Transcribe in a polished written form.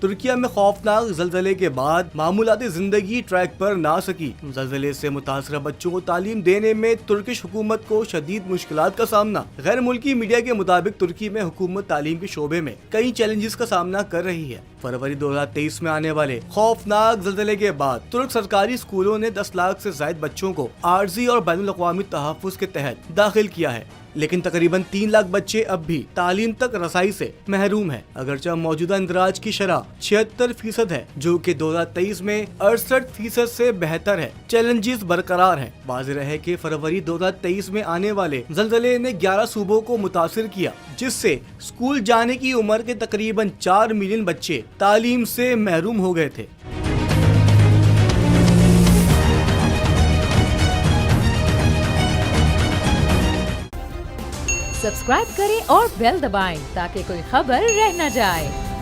तुर्किया में खौफनाक जलजले के बाद मामूलाती जिंदगी ट्रैक पर ना सकी। जलजले से मुतासरा बच्चों को तालीम देने में तुर्किश हुकूमत को शदीद मुश्किलात का सामना। गैर मुल्की मीडिया के मुताबिक तुर्की में हुकूमत तालीम के शोबे में कई चैलेंजेस का सामना कर रही है। फरवरी 2023 में आने वाले खौफनाक जलजले के बाद तुर्क सरकारी स्कूलों ने 10 लाख से ज्यादा बच्चों को आर्जी और बैनुल अक़वामी तहफ़्फ़ुज़ के तहत दाखिल किया है, लेकिन तकरीबन 3 लाख बच्चे अब भी तालीम तक रसाई से महरूम हैं। अगरचे मौजूदा इंदराज की शरह 76% है, जो कि 2023 में 68% से बेहतर है। चैलेंजेस बरकरार हैं। वाज़ेह है कि फरवरी 2023 में आने वाले जलजले ने 11 सूबों को मुतासिर किया, जिससे स्कूल जाने की उम्र के तकरीबन 4 मिलियन बच्चे तालीम से महरूम हो गए थे। सब्सक्राइब करें और बेल दबाएं ताकि कोई खबर रह न जाए।